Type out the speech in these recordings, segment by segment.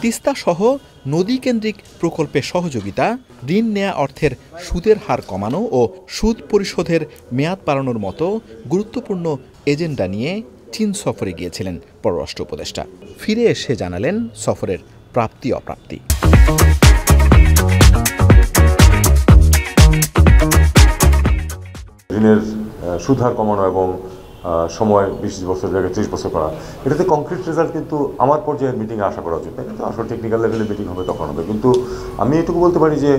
তিস্তা সহ নদী কেন্দ্রিক প্রকল্পে সহযোগিতা, ঋণ নেয়া অর্থের সুদের হার কমানো ও সুদ পরিশোধের মেয়াদ বাড়ানোর মতো গুরুত্বপূর্ণ এজেন্ডা নিয়ে চীন সফরে গিয়েছিলেন পররাষ্ট্র উপদেষ্টা। ফিরে এসে জানালেন সফরের প্রাপ্তি অপ্রাপ্তি। ঋণের সুদ হার কমানো এবং সময় 20 বছর জায়গায় 30 বছর করা, এটাতে কংক্রিট রেজাল্ট কিন্তু আমার পর্যায়ের মিটিংয়ে আশা করা উচিত। কিন্তু আসলে টেকনিক্যাল লেভেলে মিটিং হবে, তখন হবে। কিন্তু আমি এটুকু বলতে পারি যে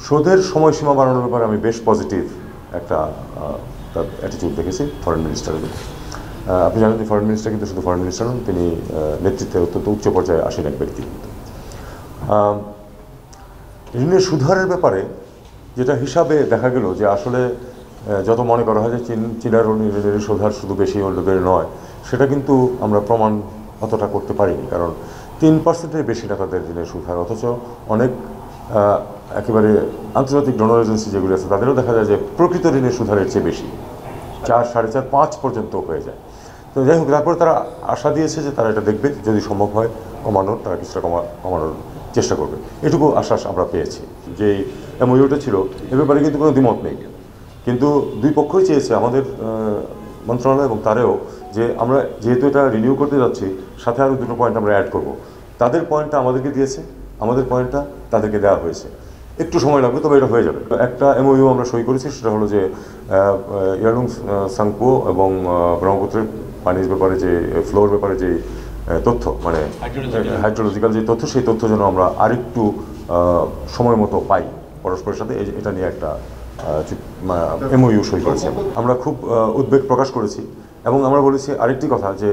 শোধের সময়সীমা বাড়ানোর ব্যাপারে আমি বেশ পজিটিভ একটা তার অ্যাটিটিউড দেখেছি ফরেন মিনিস্টারের। আপনি জানেন যে ফরেন মিনিস্টার কিন্তু শুধু ফরেন মিনিস্টার নন, তিনি নেতৃত্বে অত্যন্ত উচ্চ পর্যায়ে আসেন এক ব্যক্তি। ঋণের সুধারের ব্যাপারে যেটা হিসাবে দেখা গেল যে আসলে যত মনে করা হয় যে চীনের ঋণের সুধার শুধু বেশি অন্যদের নয়, সেটা কিন্তু আমরা প্রমাণ অতটা করতে পারিনি। কারণ 3%-এর বেশি না তাদের ঋণের সুধার, অথচ অনেক একেবারে আন্তর্জাতিক ডোনর এজেন্সি যেগুলো আছে তাদেরও দেখা যায় যে প্রকৃত ঋণের সুধারের চেয়ে বেশি, 4, 4.5, 5 পর্যন্ত হয়ে যায়। তো যাই হোক, তারপর তারা আশা দিয়েছে যে তারা এটা দেখবে, যদি সম্ভব হয় কমানোর, তারা কিছুটা কমানোর চেষ্টা করবে। এটুকু আশ্বাস আমরা পেয়েছি। যে এমওইউটা ছিল এ ব্যাপারে কিন্তু কোনো দ্বিমত নেই, কিন্তু দুই পক্ষই চেয়েছে, আমাদের মন্ত্রণালয় এবং তারেও, যে আমরা যেহেতু এটা রিনিউ করতে যাচ্ছি, সাথে আরও দুটো পয়েন্ট আমরা অ্যাড করব। তাদের পয়েন্টটা আমাদেরকে দিয়েছে, আমাদের পয়েন্টটা তাদেরকে দেওয়া হয়েছে। একটু সময় লাগবে, তবে এটা হয়ে যাবে। একটা এমওইউ আমরা সই করেছি, সেটা হলো যে ইয়ারলুং সাংপো এবং ব্রহ্মপুত্রের পানির ব্যাপারে যে ফ্লোর ব্যাপারে যে তথ্য, মানে হাইড্রোলজিক্যাল যে তথ্য, সেই তথ্য যেন আমরা আরেকটু সময় মতো পাই পরস্পরের সাথে, এটা নিয়ে একটা এমওইউ সই করেছি। আমরা খুব উদ্বেগ প্রকাশ করেছি এবং আমরা বলেছি আরেকটি কথা, যে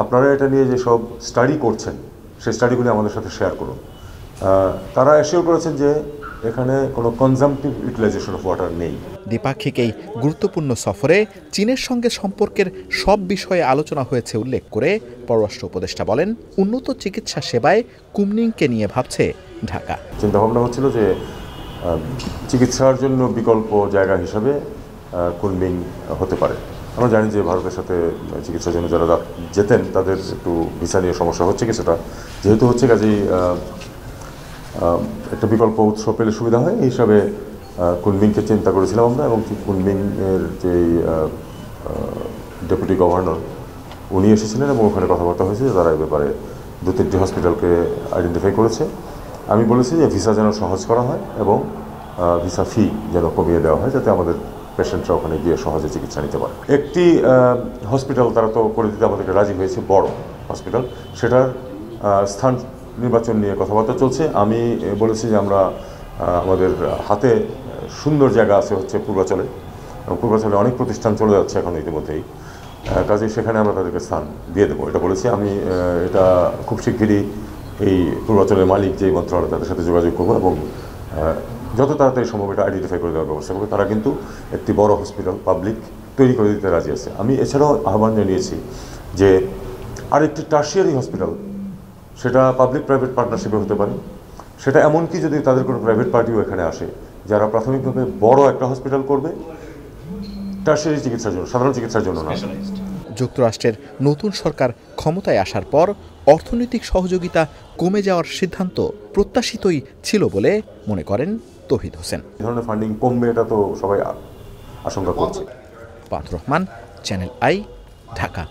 আপনারা এটা নিয়ে যে সব স্টাডি করছেন, সেই স্টাডিগুলি আমাদের সাথে শেয়ার করুন। তারা অ্যাসিওর করেছেন যে এখানে কোনো কনজাম্পটিভ ইউটিলাইজেশন অফ ওয়াটার নেই। দ্বিপাক্ষিক এই গুরুত্বপূর্ণ সফরে চীনের সঙ্গে সম্পর্কের সব বিষয়ে আলোচনা হয়েছে উল্লেখ করে পররাষ্ট্র উপদেষ্টা বলেন, উন্নত চিকিৎসা সেবায় কুনমিংকে নিয়ে ভাবছে ঢাকা। চিন্তাভাবনা হচ্ছিল যে চিকিৎসার জন্য বিকল্প জায়গা হিসাবে কুনমিং হতে পারে। আমরা জানি যে ভারতের সাথে চিকিৎসার জন্য যারা যেতেন তাদের একটু ভিসা নিয়ে সমস্যা হচ্ছে কিছুটা, যেহেতু হচ্ছে কাজেই একটা বিকল্প উৎস পেলে সুবিধা হয়, এই হিসাবে কুনমিংকে চিন্তা করেছিলাম আমরা। এবং কুনমিংয়ের যে ডেপুটি গভর্নর উনি এসেছিলেন এবং ওখানে কথাবার্তা হয়েছে, তারা এই ব্যাপারে 2-3টি হসপিটালকে আইডেন্টিফাই করেছে। আমি বলেছি যে ভিসা যেন সহজ করা হয় এবং ভিসা ফি যেন কমিয়ে দেওয়া হয়, যাতে আমাদের পেশেন্টরা ওখানে গিয়ে সহজে চিকিৎসা নিতে পারে। একটি হসপিটাল তারা তো করে দিতে আমাদেরকে রাজি হয়েছে, বড় হসপিটাল, সেটার স্থান নির্বাচন নিয়ে কথাবার্তা চলছে। আমি বলেছি যে আমরা আমাদের হাতে সুন্দর জায়গা আছে হচ্ছে পূর্বাচলে, এবং পূর্বাচলে অনেক প্রতিষ্ঠান চলে যাচ্ছে এখন ইতিমধ্যেই, কাজেই সেখানে আমরা তাদেরকে স্থান দিয়ে দেবো, এটা বলেছি আমি। এটা খুব শিগগিরই এই পূর্বাচলের মালিক যেই মন্ত্রণালয়, তাদের সাথে যোগাযোগ করবো এবং যত তাড়াতাড়ি সম্ভব এটা আইডেন্টিফাই করে দেওয়ার ব্যবস্থা করবে। তারা কিন্তু একটি বড় হসপিটাল পাবলিক তৈরি করে দিতে রাজি আছে। আমি এছাড়াও আহ্বান জানিয়েছি যে আরেকটি টার্সিয়ারি হসপিটাল, সেটা পাবলিক প্রাইভেট পার্টনারশিপে হতে পারে। সেটা এমনকি যদি তাদের কোনো প্রাইভেট পার্টিও এখানে আসে, যারা প্রাথমিকভাবে বড় একটা হসপিটাল করবে টার্সিয়ারি চিকিৎসার জন্য, সাধারণ চিকিৎসার জন্য না। যুক্তরাষ্ট্রের নতুন সরকার ক্ষমতায় আসার পর অর্থনৈতিক সহযোগিতা কমে যাওয়ার সিদ্ধান্ত প্রত্যাশিতই ছিল বলে মনে করেন তৌহিদ হোসেন। এই ধরনের ফান্ডিং কমবে এটা তো সবাই আশঙ্কা করছে। পান্থ রহমান, চ্যানেল আই, ঢাকা।